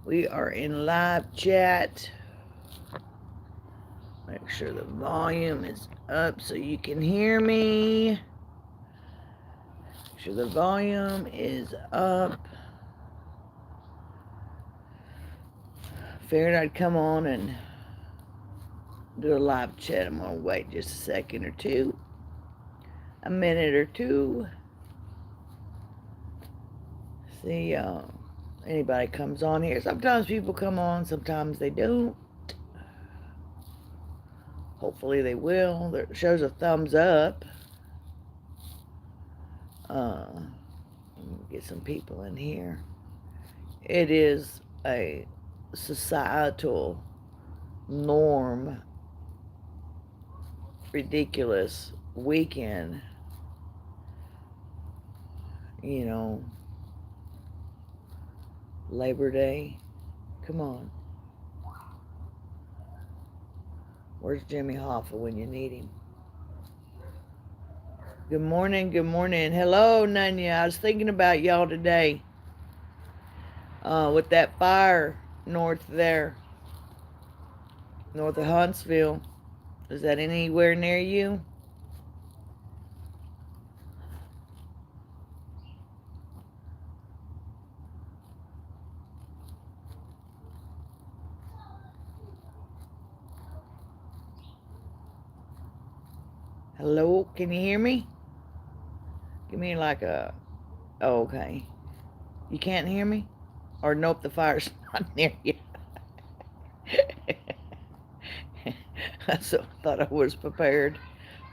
We are in live chat. Make sure the volume is up so you can hear me. Make sure the volume is up. Figured I'd come on and do a live chat. I'm going to wait just a second or two. A minute or two. See anybody comes on here. Sometimes people come on, sometimes they don't. Hopefully they will. It shows a thumbs up. Get some people in here. It is a societal norm, ridiculous weekend. You know, Labor Day. Come on. Where's Jimmy Hoffa when you need him? Good morning, good morning. Hello, Nunya. I was thinking about y'all today. With that fire north there, north of Huntsville. Is that anywhere near you? Hello, can you hear me? Give me like a... Oh, okay. You can't hear me? Or nope, the fire's not near you. So I thought I was prepared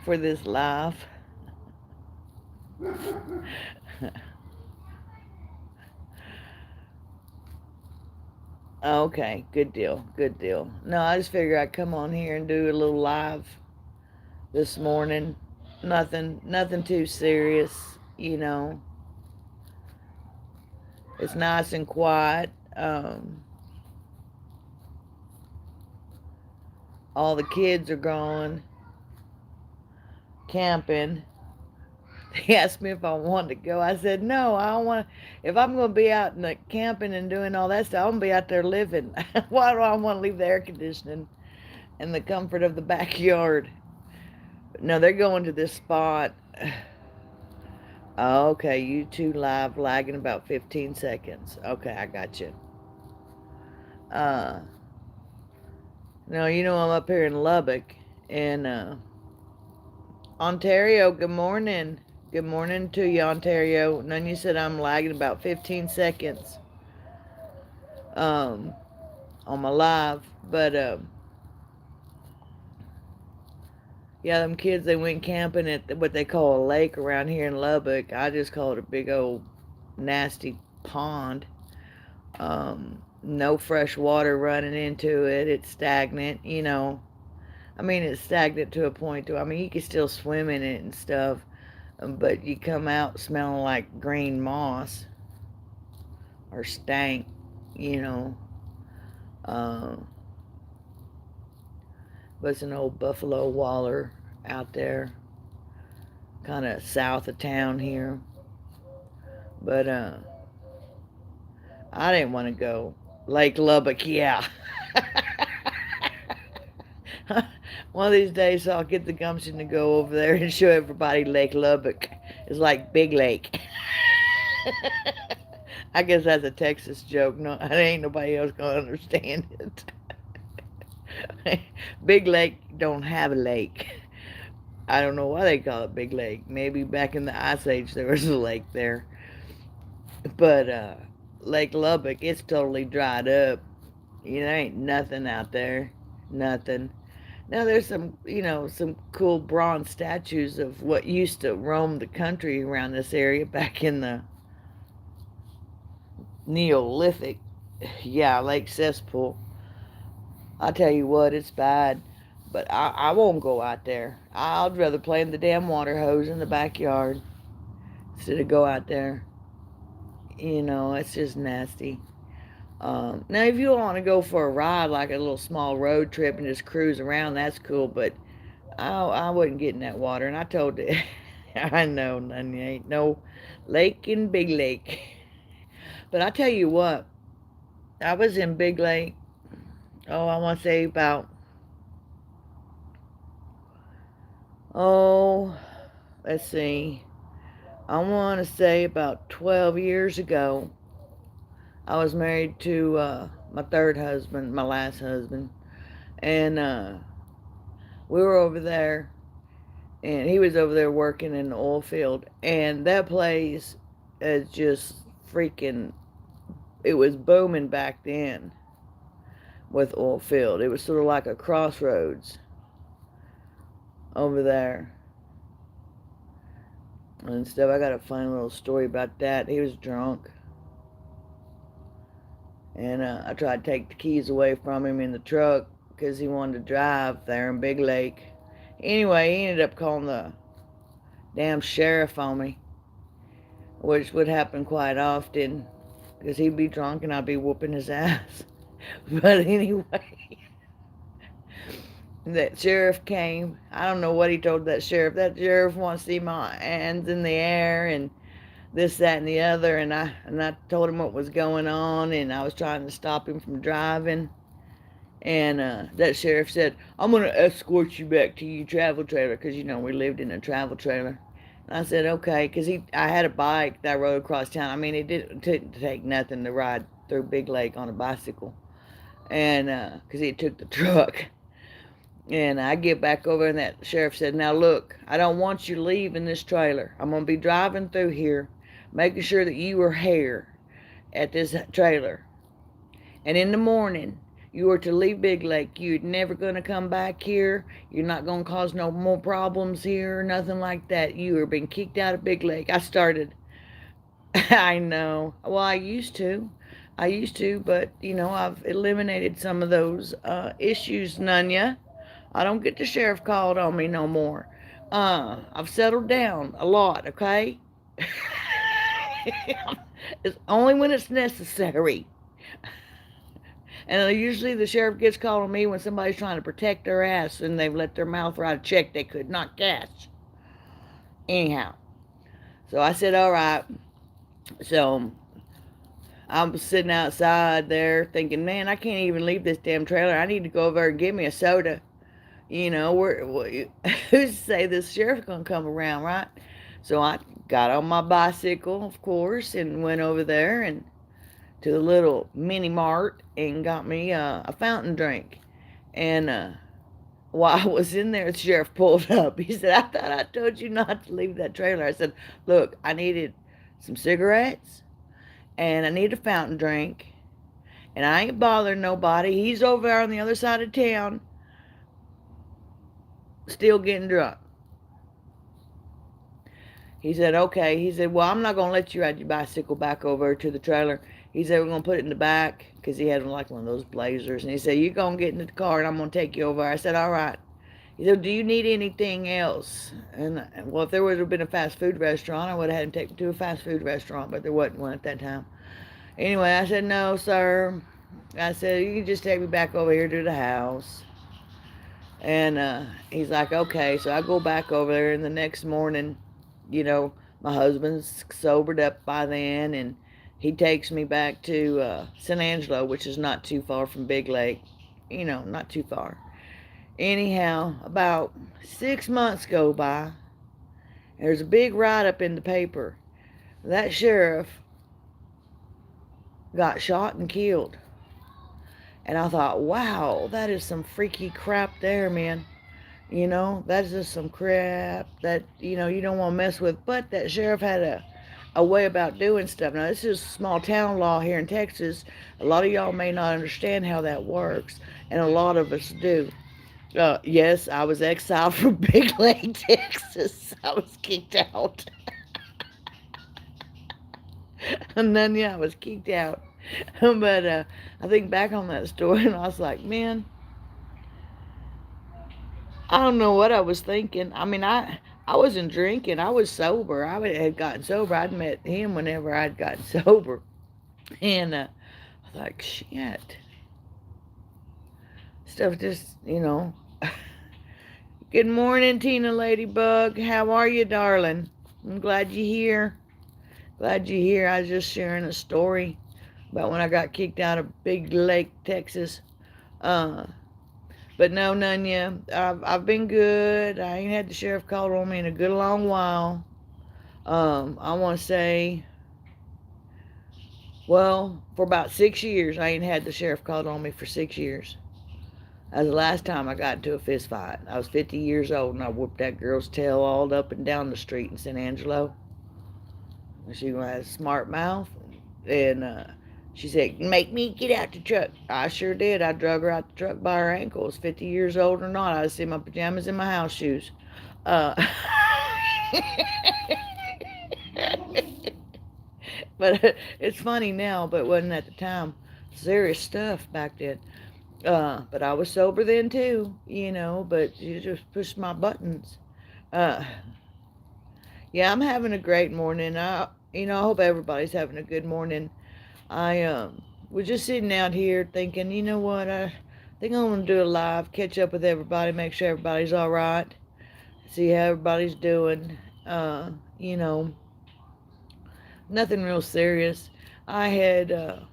for this live. Okay, good deal, good deal. No, I just figured I'd come on here and do a little live this morning. Nothing too serious, you know. It's nice and quiet. All the kids are gone camping. They asked me if I wanted to go. I said, no, I don't want to. If I'm going to be out in the camping and doing all that stuff, I'm going to be out there living. Why do I want to leave the air conditioning and the comfort of the backyard? But no, they're going to this spot. Okay, YouTube live lagging about 15 seconds. Okay, I got you. No, you know I'm up here in Lubbock, in Ontario. Good morning. Good morning to you, Ontario. None you said I'm lagging about 15 seconds on my live. But, yeah, them kids, they went camping at what they call a lake around here in Lubbock. I just call it a big old nasty pond. No fresh water running into it. It's stagnant, you know. I mean, it's stagnant to a point to, I mean, you can still swim in it and stuff, but you come out smelling like green moss or stank, you know. But it's an old buffalo waller out there, kind of south of town here. But I didn't want to go. Lake Lubbock, yeah. One of these days I'll get the gumption to go over there and show everybody Lake Lubbock. It's like Big Lake. I guess that's a Texas joke. No, ain't nobody else gonna understand it. Big Lake don't have a lake. I don't know why they call it Big Lake. Maybe back in the Ice Age there was a lake there. But Lake Lubbock, it's totally dried up. You know, there ain't nothing out there. Nothing. Now there's some, you know, some cool bronze statues of what used to roam the country around this area back in the Neolithic. Yeah, Lake Cesspool. I tell you what, it's bad. But I won't go out there. I'd rather play in the damn water hose in the backyard instead of go out there. You know, it's just nasty. Now, if you want to go for a ride, like a little small road trip and just cruise around, that's cool. But I wouldn't get in that water. And I told it, I know, none ain't no lake in Big Lake. But I tell you what, I was in Big Lake. Oh, I want to say about, oh, let's see. I want to say about 12 years ago. I was married to my third husband, my last husband. And we were over there, and he was over there working in the oil field. And that place is just freaking, it was booming back then with oil field. It was sort of like a crossroads over there and stuff. I got a funny little story about that. He was drunk, and I tried to take the keys away from him in the truck because he wanted to drive there in Big Lake. Anyway, he ended up calling the damn sheriff on me, which would happen quite often because he'd be drunk and I'd be whooping his ass. But anyway, that sheriff came. I don't know what he told that sheriff. That sheriff wants to see my hands in the air and this, that, and the other. And I told him what was going on, and I was trying to stop him from driving. And that sheriff said, "I'm going to escort you back to your travel trailer," because, you know, we lived in a travel trailer. And I said, okay, because I had a bike that I rode across town. I mean, it didn't take nothing to ride through Big Lake on a bicycle. And because he took the truck. And I get back over, and that sheriff said, "Now look, I don't want you leaving this trailer. I'm going to be driving through here, making sure that you are here at this trailer. And in the morning, you are to leave Big Lake. You're never going to come back here. You're not going to cause no more problems here, nothing like that. You are being kicked out of Big Lake." I started, I know. Well, I used to. But, you know, I've eliminated some of those issues, Nunya. I don't get the sheriff called on me no more. I've settled down a lot, okay? It's only when it's necessary. And usually the sheriff gets called on me when somebody's trying to protect their ass and they've let their mouth write a check they could not cash. Anyhow, so I said, all right. So I'm sitting outside there thinking, man, I can't even leave this damn trailer. I need to go over and get me a soda. You know, who's to say this sheriff's going to come around, right? So I got on my bicycle, of course, and went over there and to the little mini mart and got me a fountain drink. And while I was in there, the sheriff pulled up. He said, "I thought I told you not to leave that trailer." I said, "Look, I needed some cigarettes and I need a fountain drink, and I ain't bothering nobody. He's over there on the other side of town still getting drunk." He said, okay. He said, "Well, I'm not going to let you ride your bicycle back over to the trailer." He said, "We're going to put it in the back," because he had like one of those blazers. And he said, "You're going to get in the car and I'm going to take you over." I said, all right. He said, "Do you need anything else?" And well, if there would have been a fast food restaurant, I would have had him take me to a fast food restaurant, but there wasn't one at that time. Anyway, I said, "No, sir." I said, "You can just take me back over here to the house." And he's like, okay. So I go back over there, and the next morning, you know, my husband's sobered up by then, and he takes me back to San Angelo, which is not too far from Big Lake. You know, not too far. Anyhow, about 6 months go by. There's a big write-up in the paper. That sheriff got shot and killed. And I thought, wow, that is some freaky crap there, man. You know, that's just some crap that, you know, you don't want to mess with. But that sheriff had a way about doing stuff. Now, this is small town law here in Texas. A lot of y'all may not understand how that works, and a lot of us do. Yes, I was exiled from Big Lake, Texas. I was kicked out. And then, yeah, I was kicked out. But I think back on that story, and I was like, man, I don't know what I was thinking. I mean, I wasn't drinking. I was sober. I had gotten sober. I'd met him whenever I'd gotten sober. And I was like, shit. Stuff just, you know. Good morning, Tina Ladybug. How are you, darling? I'm glad you're here. Glad you're here. I was just sharing a story about when I got kicked out of Big Lake, Texas. Uh, but no, none yet. I've been good. I ain't had the sheriff called on me in a good long while. I want to say, well, for about 6 years, I ain't had the sheriff called on me for 6 years. That was the last time I got into a fist fight. I was 50 years old and I whooped that girl's tail all up and down the street in San Angelo. She had a smart mouth, and she said, "Make me get out the truck." I sure did. I drug her out the truck by her ankles. 50 years old or not, I was in my pajamas and my house shoes. Uh, but it's funny now, but it wasn't at the time. Serious stuff back then. But I was sober then too, but you just pushed my buttons. Uh, yeah, I'm having a great morning. I hope everybody's having a good morning. I was just sitting out here thinking, you know what, I think I'm going to do a live, catch up with everybody, make sure everybody's all right, see how everybody's doing. Uh, you know, Nothing real serious. I had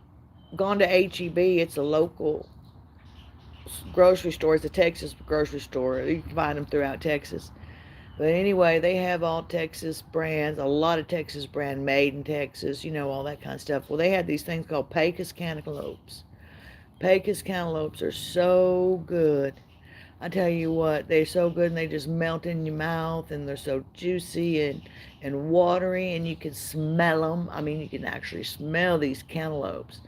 gone to HEB. It's a local grocery store. It's a Texas grocery store. You can find them throughout Texas. But anyway, they have all Texas brands, a lot of Texas brand made in Texas, all that kind of stuff. Well, they had these things called Pecos cantaloupes. Pecos cantaloupes are so good. I tell you what, they're so good and they just melt in your mouth and they're so juicy and watery and you can smell them. I mean, you can actually smell these cantaloupes.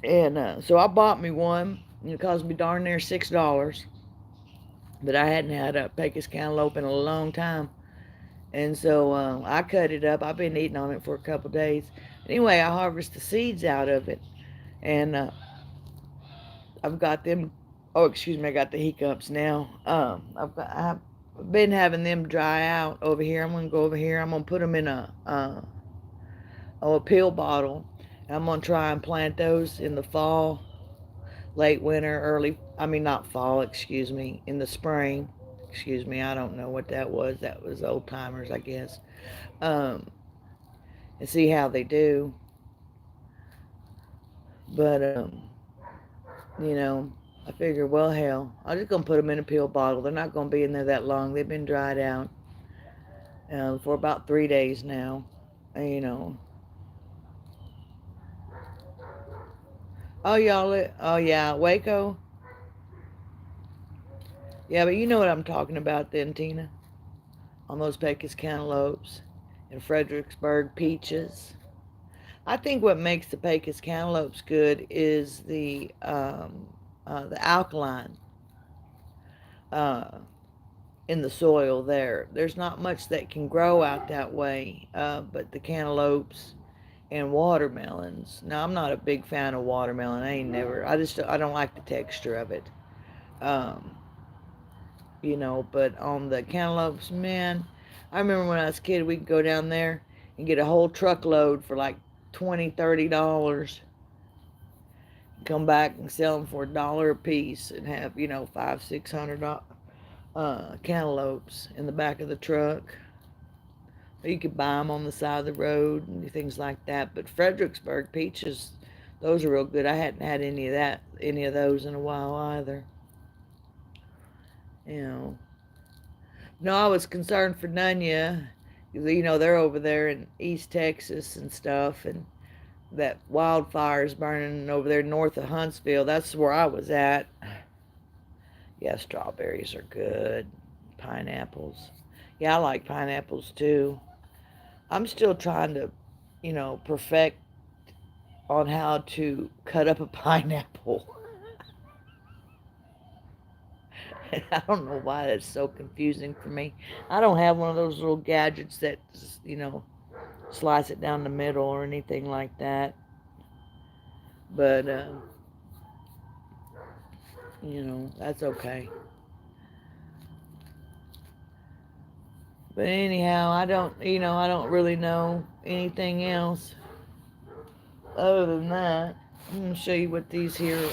And so I bought me one and it cost me darn near $6. But I hadn't had a Pecos cantaloupe in a long time. And so I cut it up. I've been eating on it for a couple days. Anyway, I harvest the seeds out of it. And I've got them. Oh, excuse me, I got the hiccups now. I've been having them dry out over here. I'm gonna go over here. I'm gonna put them in a pill bottle. And I'm gonna try and plant those in the fall, late winter, early. I mean, not fall. Excuse me, in the spring. Excuse me. I don't know what that was. That was old timers, I guess. Um, and see how they do. But you know, I figure, well, hell, I'm just gonna put them in a pill bottle. They're not gonna be in there that long. They've been dried out for about 3 days now. And. Oh, y'all. Oh, yeah, Waco. Yeah, but you know what I'm talking about, then, Tina. On those Pecos cantaloupes and Fredericksburg peaches. I think what makes the Pecos cantaloupes good is the alkaline uh, in the soil there. There's not much that can grow out that way, but the cantaloupes and watermelons. Now, I'm not a big fan of watermelon. I don't like the texture of it. Um, but on the cantaloupes, man, I remember when I was a kid, we'd go down there and get a whole truckload for like $20, $30. Come back and sell them for $1 a piece and have, 500, $600 cantaloupes in the back of the truck. Or you could buy them on the side of the road and things like that. But Fredericksburg peaches, those are real good. I hadn't had any of those in a while either. You know. No, I was concerned for Nunya. They're over there in East Texas and stuff, and that wildfire's burning over there north of Huntsville. That's where I was at. Yeah, strawberries are good. Pineapples. Yeah, I like pineapples too. I'm still trying to, perfect on how to cut up a pineapple. I don't know why that's so confusing for me. I don't have one of those little gadgets that, slice it down the middle or anything like that. But, that's okay. But anyhow, I don't really know anything else other than that. I'm going to show you what these here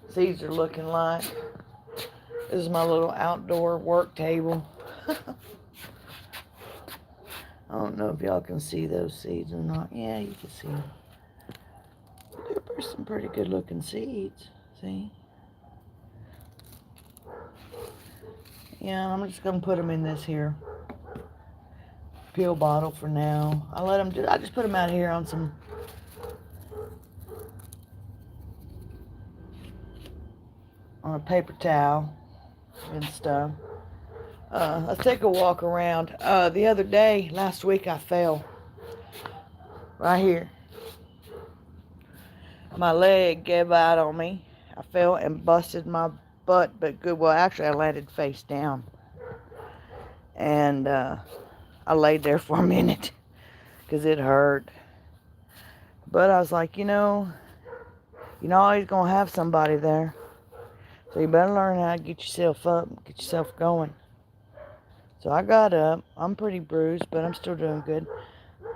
seeds are looking like. This is my little outdoor work table. I don't know if y'all can see those seeds or not. Yeah, you can see them. They're some pretty good looking seeds. See? Yeah, I'm just going to put them in this here pill bottle for now. I just put them out here on a paper towel and stuff. Let's take a walk around. The other day, last week, I fell right here. My leg gave out on me. I fell and busted my butt, but good. Well, actually, I landed face down. And I laid there for a minute because it hurt. But I was like, you're always going to have somebody there. So you better learn how to get yourself up, get yourself going. So I got up. I'm pretty bruised, but I'm still doing good.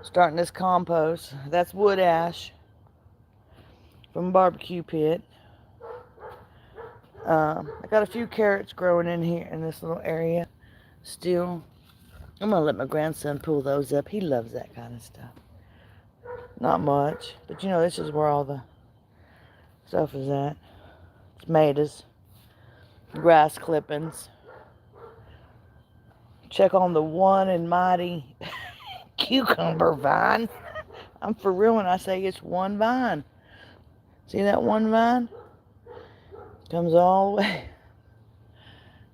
Starting this compost. That's wood ash from a barbecue pit. I got a few carrots growing in here in this little area still. I'm going to let my grandson pull those up. He loves that kind of stuff. Not much, but this is where all the stuff is at. Tomatoes, grass clippings. Check on the one and mighty cucumber vine. I'm for real when I say it's one vine. See that one vine? Comes all the way.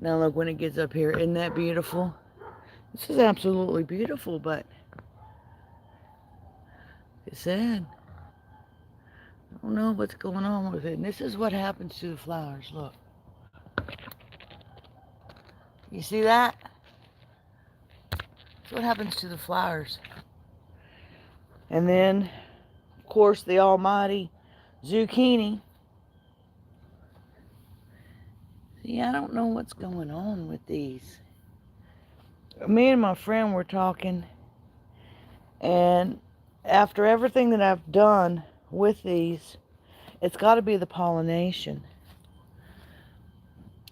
Now look, when it gets up here, isn't that beautiful? This is absolutely beautiful, but it's sad. I don't know what's going on with it. And this is what happens to the flowers. Look. You see that? That's what happens to the flowers. And then, of course, the almighty zucchini. See, I don't know what's going on with these. Me and my friend were talking, and after everything that I've done with these, it's got to be the pollination.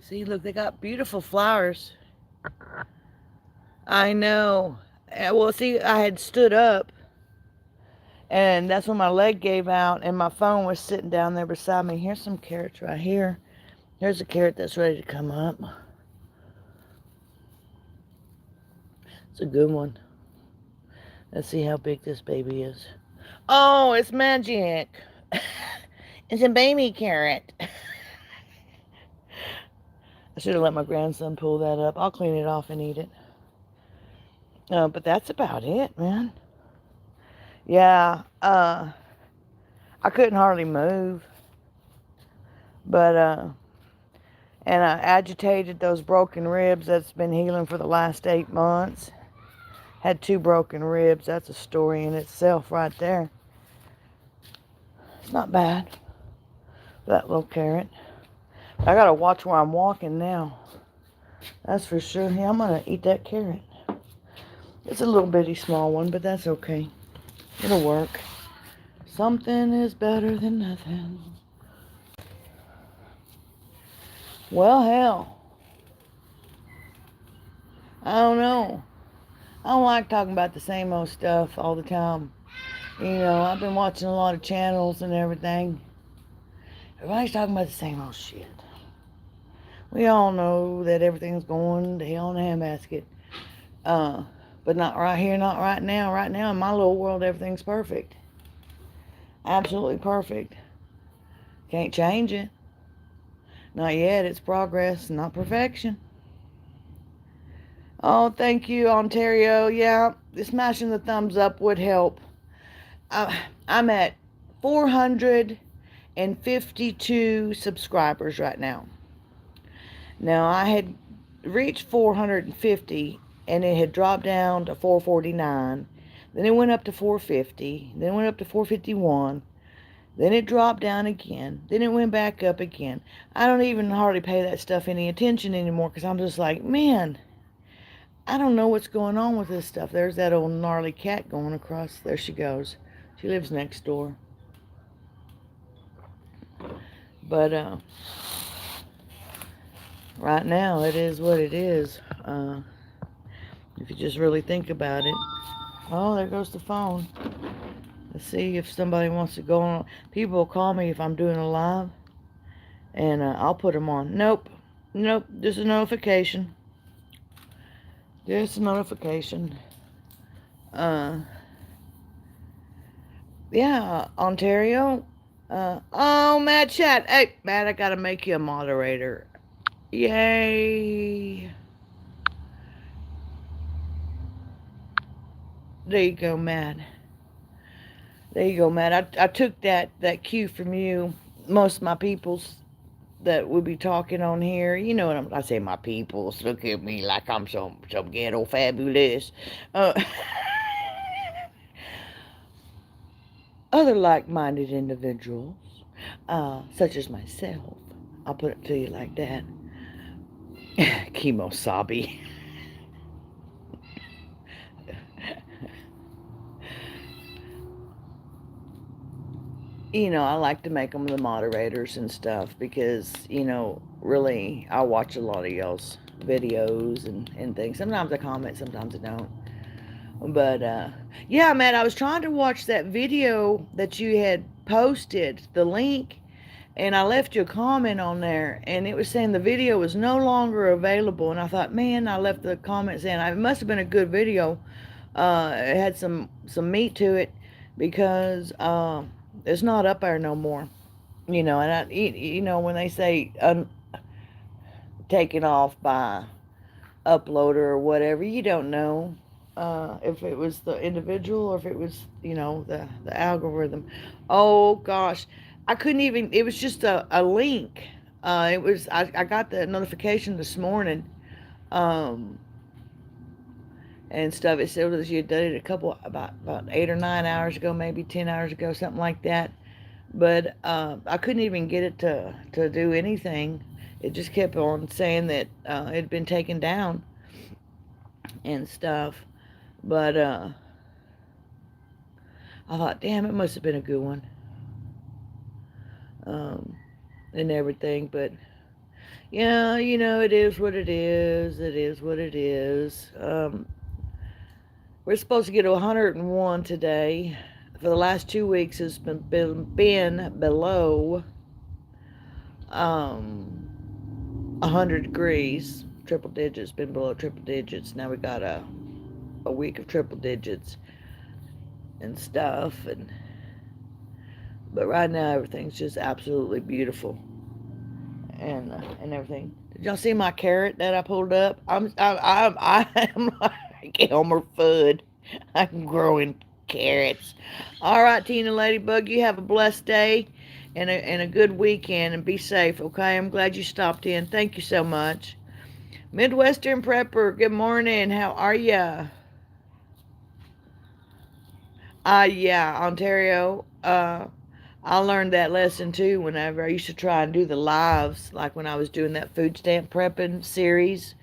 See, look, they got beautiful flowers. I know. Well, see, I had stood up, and that's when my leg gave out, and my phone was sitting down there beside me. Here's some carrots right here. Here's a carrot that's ready to come up. It's a good one. Let's see how big this baby is. Oh, it's magic. It's a baby carrot. I should have let my grandson pull that up. I'll clean it off and eat it. But that's about it, man. Yeah, I couldn't hardly move. But, and I agitated those broken ribs. That's been healing for the last 8 months. Had 2 broken ribs. That's a story in itself right there. It's not bad. That little carrot. I gotta watch where I'm walking now. That's for sure. Yeah, I'm gonna eat that carrot. It's a little bitty small one, but that's okay. It'll work. Something is better than nothing. Well, hell. I don't know. I don't like talking about the same old stuff all the time. I've been watching a lot of channels and everything. Everybody's talking about the same old shit. We all know that everything's going to hell in a handbasket. But not right here, not right now. Right now, in my little world, everything's perfect. Absolutely perfect. Can't change it. Not yet. It's progress, not perfection. Oh, thank you, Ontario. Yeah, smashing the thumbs up would help. I'm at 452 subscribers right now. Now, I had reached 450, and it had dropped down to 449. Then it went up to 450. Then it went up to 451. Then it dropped down again. Then it went back up again. I don't even hardly pay that stuff any attention anymore because I'm just like, man, I don't know what's going on with this stuff. There's that old gnarly cat going across. There she goes. She lives next door. But right now, it is what it is. If you just really think about it. Oh, there goes the phone. Let's see if somebody wants to go on. People will call me if I'm doing a live, and I'll put them on. Nope. Nope. Just a notification. Just a notification. Uh, yeah, Ontario. Oh, Matt Chat. Hey, Matt, I gotta make you a moderator. Yay. There you go, Matt. There you go, Matt. I took that cue from you. Most of my peoples that will be talking on here, you know what I say, my peoples. Look at me like I'm some ghetto fabulous. Uh, other like-minded individuals, such as myself. I'll put it to you like that. Kimosabi. I like to make them the moderators and stuff because, really, I watch a lot of y'all's videos and things. Sometimes I comment, sometimes I don't. But, yeah, man, I was trying to watch that video that you had posted, the link, and I left you a comment on there, and it was saying the video was no longer available, and I thought, man, I left the comment saying it must have been a good video. It had some meat to it because, it's not up there no more. When they say taken off by uploader or whatever, you don't know if it was the individual or if it was, the algorithm. Oh gosh, I couldn't even. It was just a link. I got the notification this morning, um, and stuff. It said that you had done it about 8 or 9 hours ago, maybe 10 hours ago, something like that. But I couldn't even get it to do anything. It just kept on saying that it had been taken down and stuff. But I thought, damn, it must have been a good one, and everything. But yeah, it is what it is. It is what it is. We're supposed to get to 101 today. For the last 2 weeks, it's been below 100 degrees. Triple digits, been below triple digits. Now we got a week of triple digits and stuff. But right now, everything's just absolutely beautiful and everything. Did y'all see my carrot that I pulled up? I'm like Elmer Fudd. I'm growing carrots. All right, Tina Ladybug, you have a blessed day and a good weekend, and be safe, okay? I'm glad you stopped in. Thank you so much. Midwestern Prepper, good morning. How are ya? Yeah, Ontario. I learned that lesson too whenever I used to try and do the lives, like when I was doing that food stamp prepping series.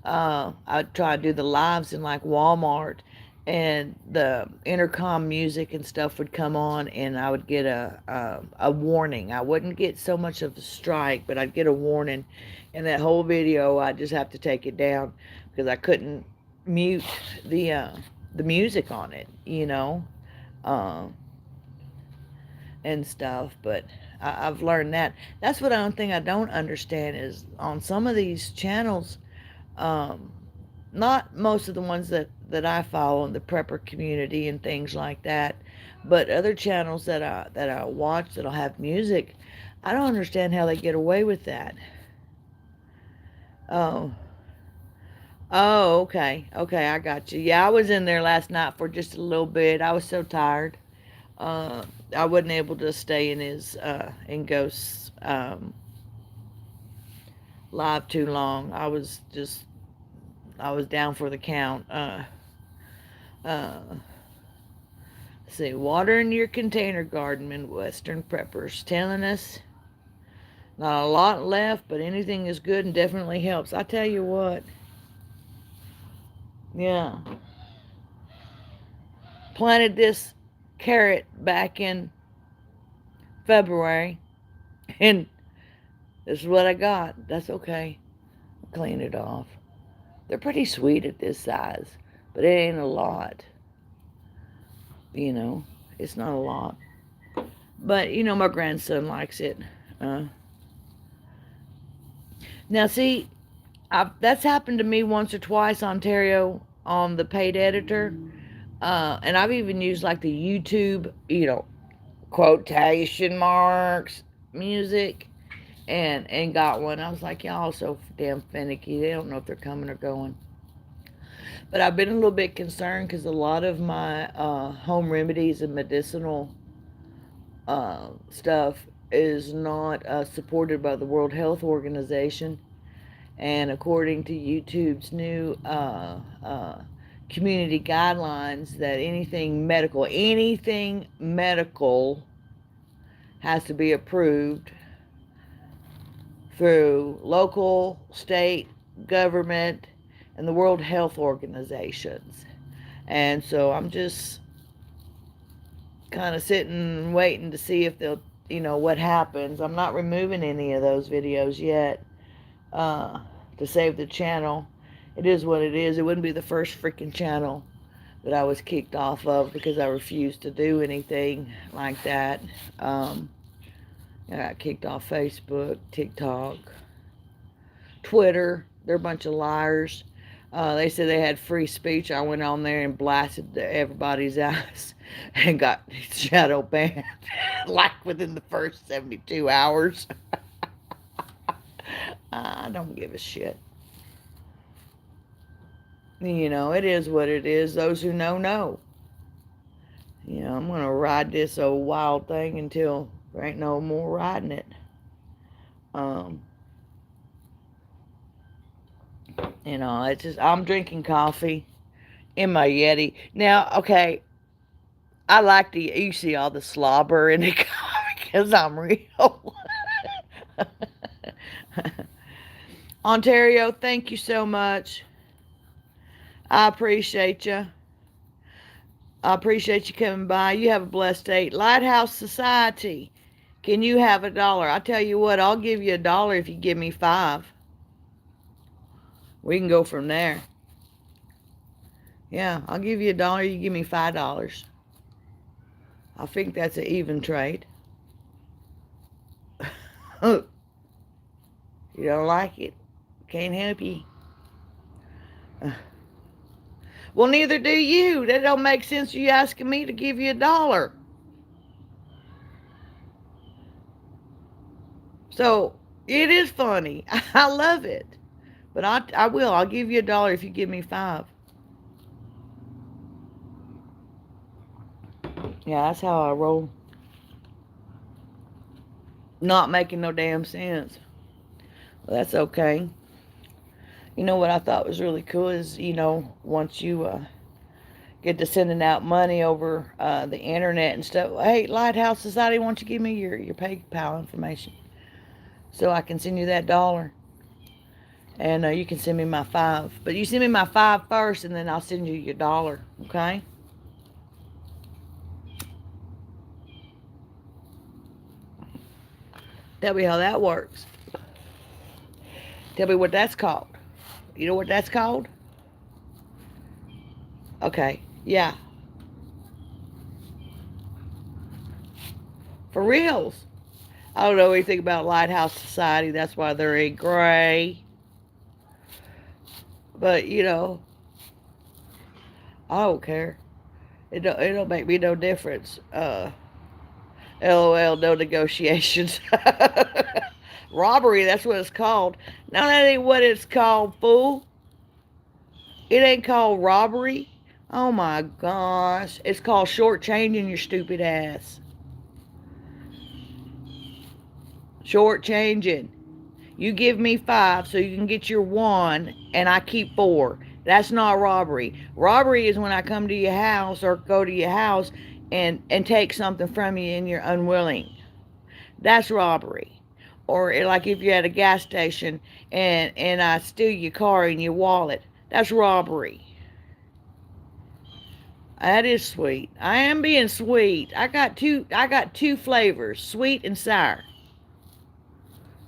I'd try to do the lives in like Walmart, and the intercom music and stuff would come on, and I would get a warning. I wouldn't get so much of a strike, but I'd get a warning, and that whole video I'd just have to take it down because I couldn't mute the music on it, uh, and stuff. But I've learned that. That's what one thing I don't understand is on some of these channels. Um, Not most of the ones that I follow in the prepper community and things like that, but other channels that I watch that'll have music. I don't understand how they get away with that. Oh, oh, okay, okay, I got you. Yeah, I was in there last night for just a little bit. I was so tired. Uh, I wasn't able to stay in his in Ghost's live too long. I was down for the count. Uh, see, water in your container garden, Midwestern Preppers, telling us not a lot left, but anything is good and definitely helps. I tell you what, yeah, planted this carrot back in February, and this is what I got. That's okay. I'll clean it off. They're pretty sweet at this size, but it ain't a lot. You know, it's not a lot. But, my grandson likes it. Uh, Now, see, that's happened to me once or twice, Ontario, on the paid editor. And I've even used like the YouTube, quotation marks music, and got one. I was like, y'all so damn finicky. They don't know if they're coming or going. But I've been a little bit concerned because a lot of my home remedies and medicinal stuff is not supported by the World Health Organization. And according to YouTube's new community guidelines, that anything medical has to be approved through local, state, government, and the World Health Organizations. And so I'm just kind of sitting and waiting to see if they'll, what happens. I'm not removing any of those videos yet to save the channel. It is what it is. It wouldn't be the first freaking channel that I was kicked off of because I refused to do anything like that. I got kicked off Facebook, TikTok, Twitter. They're a bunch of liars. They said they had free speech. I went on there and blasted everybody's ass and got shadow banned like within the first 72 hours. I don't give a shit. It is what it is. Those who know, know. I'm going to ride this old wild thing until there ain't no more riding it. It's just, I'm drinking coffee in my Yeti. Now, okay, I like you see all the slobber in the coffee because I'm real. Ontario, thank you so much. I appreciate you. I appreciate you coming by. You have a blessed day. Lighthouse Society, can you have $1? I tell you what, I'll give you $1 if you give me 5. We can go from there. Yeah, I'll give you $1. You give me $5. I think that's an even trade. You don't like it? Can't help you. Well, neither do you. That don't make sense you asking me to give you $1. So, it is funny. I love it. But I will. I'll give you $1 if you give me 5. Yeah, that's how I roll. Not making no damn sense. Well, that's okay. You know what I thought was really cool is, once you get to sending out money over the internet and stuff. Hey, Lighthouse Society, why don't you give me your PayPal information so I can send you that $1. And you can send me my 5. But you send me my 5 first, and then I'll send you your $1. Okay? Tell me how that works. Tell me what that's called. You know what that's called? Okay. Yeah. For reals. I don't know anything about Lighthouse Society. That's why they're in gray. But, I don't care. It don't make me no difference. LOL, no negotiations. Robbery, that's what it's called. No, that ain't what it's called, fool. It ain't called robbery. Oh my gosh. It's called shortchanging your stupid ass. Shortchanging. You give me 5 so you can get your 1 and I keep 4. That's not robbery. Robbery is when I come to your house or go to your house and take something from you and you're unwilling. That's robbery. Or like if you're at a gas station and I steal your car and your wallet. That's robbery. That is sweet. I am being sweet. I got two flavors, sweet and sour.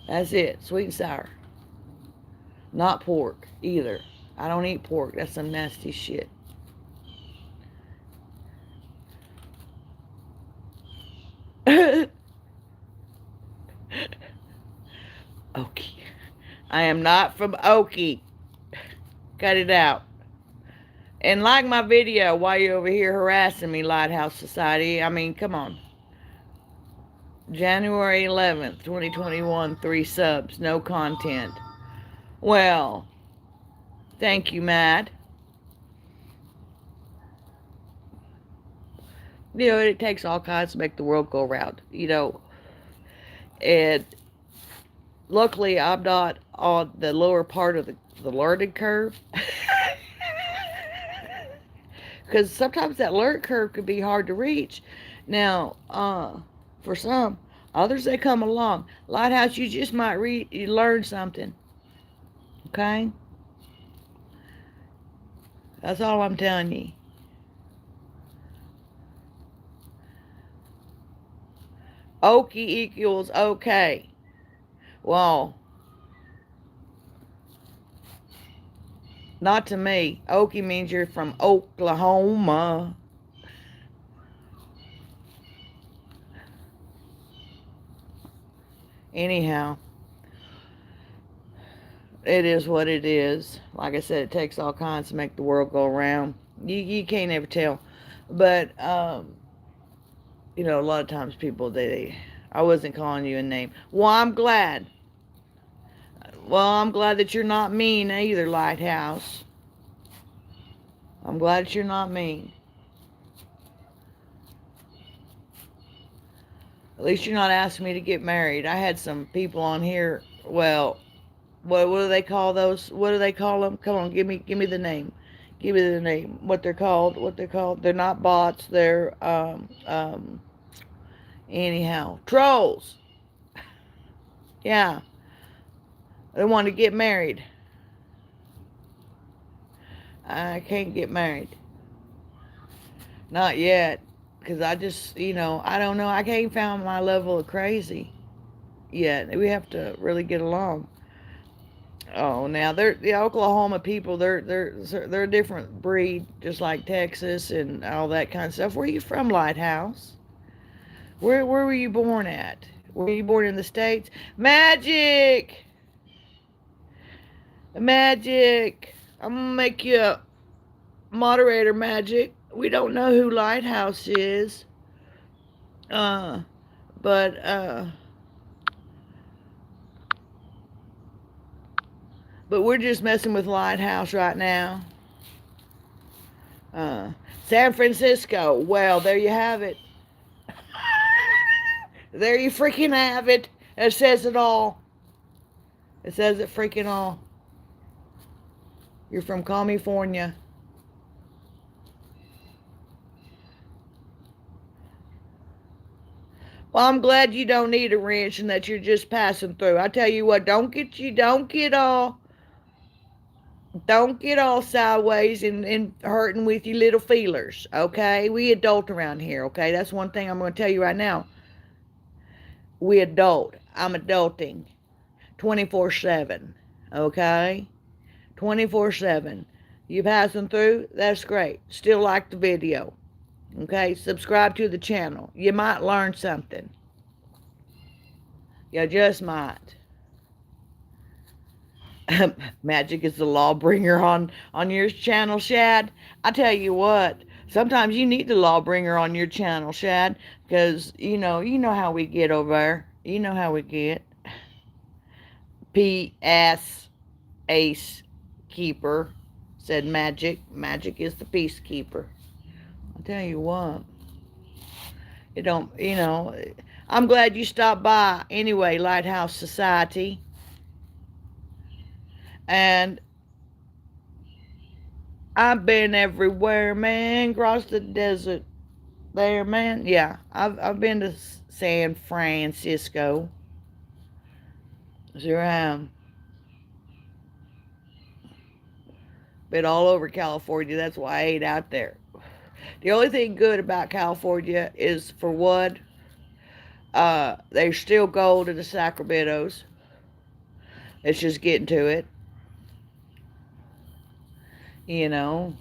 That's it, sweet and sour. Not pork either. I don't eat pork. That's some nasty shit. I am not from Okie. Cut it out. And like my video while you're over here harassing me, Lighthouse Society. I mean, come on. January 11th, 2021, 3 subs, no content. Well, thank you, Matt. You know, it takes all kinds to make the world go round, you know. And luckily, I'm not on the lower part of the learning curve. Because sometimes that learning curve can be hard to reach. Now, for some, others they come along. Lighthouse, you just might you learn something. Okay? That's all I'm telling you. Okie equals okay. Well, not to me. Okie means you're from Oklahoma. Anyhow, it is what it is. Like I said, it takes all kinds to make the world go around. You can't ever tell. But, you know, a lot of times people, I wasn't calling you a name. Well, I'm glad. Well, I'm glad that you're not mean either, Lighthouse. I'm glad that you're not mean. At least you're not asking me to get married. I had some people on here. Well, what do they call those? What do they call them? Come on, give me the name. Give me the name. What they're called? What they're called? They're not bots. They're anyhow, trolls. Yeah, they want to get married. I can't get married. Not yet. Because I just, you know, I don't know. I can't find my level of crazy yet. We have to really get along. Oh, now the Oklahoma people. They're a different breed, just like Texas and all that kind of stuff. Where are you from, Lighthouse? Where were you born at? Were you born in the States? Magic, Magic. I'm gonna make you a moderator, Magic. We don't know who Lighthouse is. Uh, but we're just messing with Lighthouse right now. Uh, San Francisco. Well, there you have it. There you freaking have it. It says it all. It says it freaking all. You're from California. Well, I'm glad you don't need a wrench and that you're just passing through. I tell you what, don't get all sideways and hurting with your little feelers, okay? We adult around here, okay? That's one thing I'm going to tell you right now. We adult. I'm adulting 24/7, okay? 24/7. You passing through? That's great. Still like the video, okay? Subscribe to the channel. You might learn something. You just might. Magic is the law bringer on your channel, Shad. I tell you what, sometimes you need the law bringer on your channel, Shad, because you know how we get over there. You know how we get. P.S. Ace Keeper said Magic. Magic is the peacekeeper. I tell you what, it don't. I'm glad you stopped by anyway, Lighthouse Society. And I've been everywhere, man. Across the desert there, man. Yeah, I've been to San Francisco. Sure have. Been all over California. That's why I ate out there. The only thing good about California is, for one, there's still gold in the Sacramentos. It's just getting to it. You know,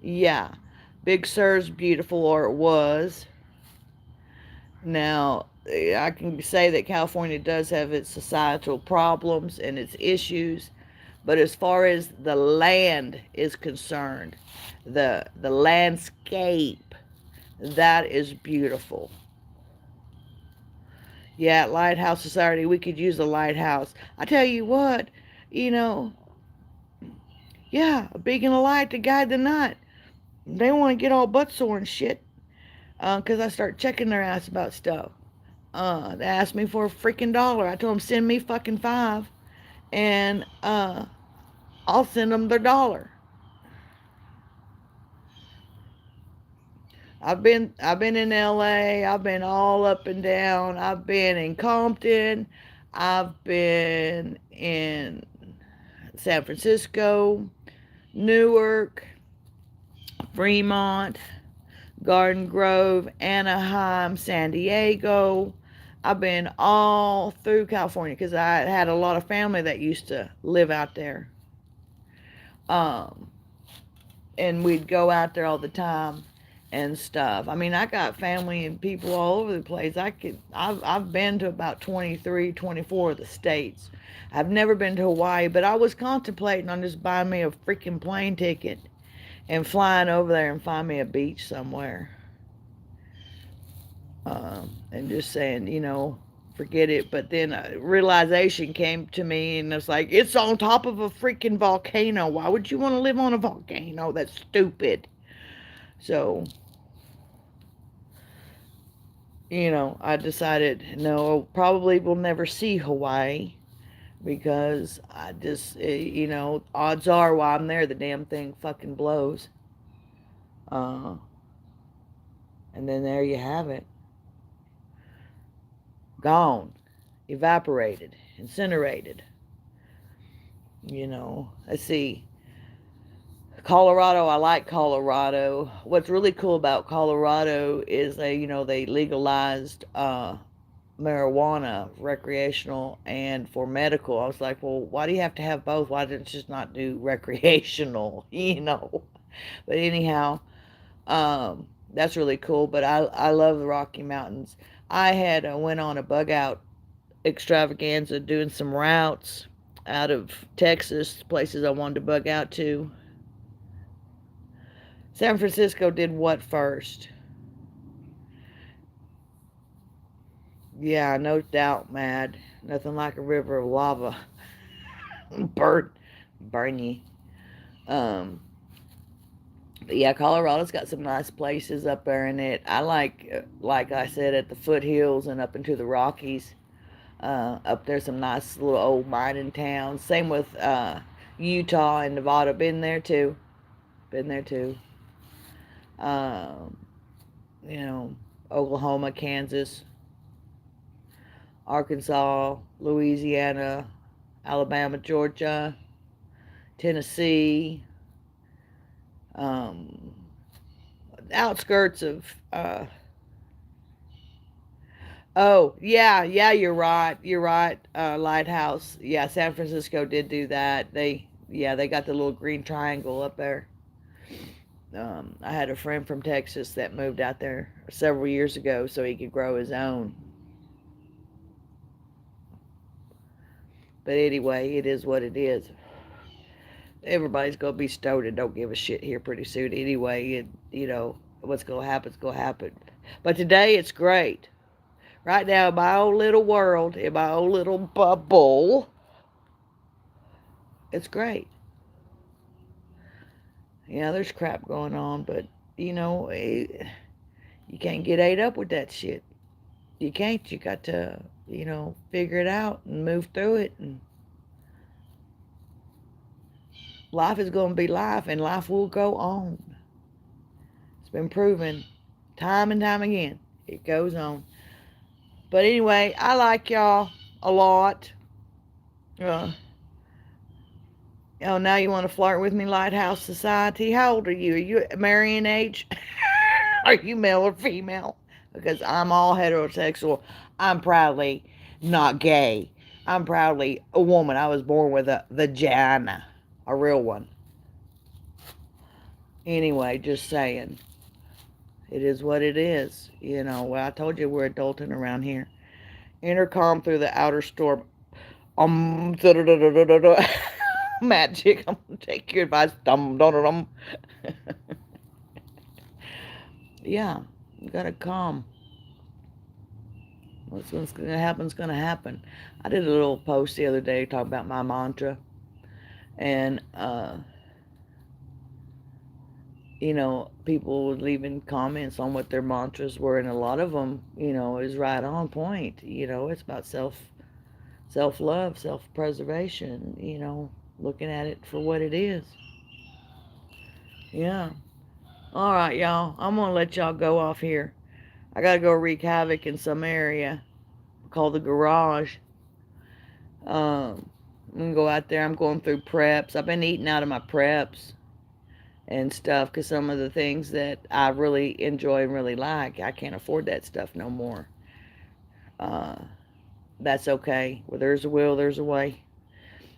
yeah. Big Sur's beautiful, or it was. Now, I can say that California does have its societal problems and its issues, but as far as the land is concerned, the landscape, that is beautiful. Yeah, Lighthouse Society, we could use a lighthouse. I tell you what, you know, yeah, a beacon of light to guide the night. They want to get all butt sore and shit, 'cause I start checking their ass about stuff. They asked me for a freaking dollar. I told them send me fucking five, and I'll send them their dollar. I've been in LA. I've been all up and down. I've been in Compton. I've been in San Francisco, Newark, Fremont, Garden Grove, Anaheim, San Diego. I've been all through California because I had a lot of family that used to live out there. Um, and we'd go out there all the time and stuff. I mean, I got family and people all over the place. I've been to about 23, 24 of the states. I've never been to Hawaii, but I was contemplating on just buying me a freaking plane ticket and flying over there and find me a beach somewhere. And just saying, forget it. But then a realization came to me, and it's like, it's on top of a freaking volcano. Why would you want to live on a volcano? That's stupid. So, I decided, no, probably will never see Hawaii because I just, odds are while I'm there, the damn thing fucking blows. Uh, and then there you have it. Gone, evaporated, incinerated. Let's see. Colorado, I like Colorado. What's really cool about Colorado is they legalized marijuana, recreational and for medical. I was like, well, why do you have to have both? Why didn't you just not do recreational? But anyhow, that's really cool. But I love the Rocky Mountains. I had went on a bug out extravaganza doing some routes out of Texas, places I wanted to bug out to. San Francisco did what first? Yeah, no doubt, Mad. Nothing like a river of lava. Burn you. Um, but yeah, Colorado's got some nice places up there in it. I like I said, at the foothills and up into the Rockies. Up there, some nice little old mining towns. Same with Utah and Nevada. Been there too. Been there too. Um, Oklahoma, Kansas, Arkansas, Louisiana, Alabama, Georgia, Tennessee, um, outskirts of. Oh, yeah, you're right. You're right. Lighthouse. Yeah, San Francisco did do that. They got the little green triangle up there. I had a friend from Texas that moved out there several years ago so he could grow his own. But anyway, it is what it is. Everybody's going to be stoned and don't give a shit here pretty soon anyway. And, what's going to happen's going to happen. But today it's great. Right now in my own little world, in my own little bubble, it's great. Yeah, there's crap going on, but, you can't get ate up with that shit. You can't. You got to, figure it out and move through it. And life is going to be life, and life will go on. It's been proven time and time again. It goes on. But anyway, I like y'all a lot. Now you want to flirt with me, Lighthouse Society? How old are you? Are you marrying age? Are you male or female? Because I'm all heterosexual. I'm proudly not gay. I'm proudly a woman. I was born with a vagina. A real one. Anyway, just saying. It is what it is. Well, I told you we're adulting around here. Intercom through the outer storm. Da, da, da, da, da, da, da. Magic. I'm gonna take your advice. Dum dum dum. Dum. Yeah, you gotta calm. What's gonna happen's gonna happen. I did a little post the other day talking about my mantra, and people were leaving comments on what their mantras were, and a lot of them, is right on point. It's about self love, self preservation. Looking at it for what it is. Yeah. All right, y'all. I'm gonna let y'all go off here. I gotta go wreak havoc in some area called the garage. I'm gonna go out there. I'm going through preps. I've been eating out of my preps and stuff because some of the things that I really enjoy and really like, I can't afford that stuff no more. Uh, that's okay. Where there's a will, there's a way.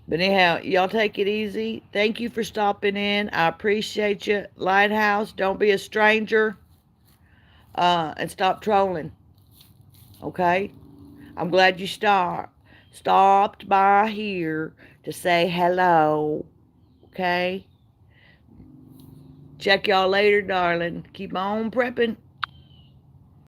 But anyhow, y'all take it easy. Thank you for stopping in. I appreciate you. Lighthouse, don't be a stranger. And stop trolling. Okay? I'm glad you stopped by here to say hello. Okay? Check y'all later, darling. Keep on prepping.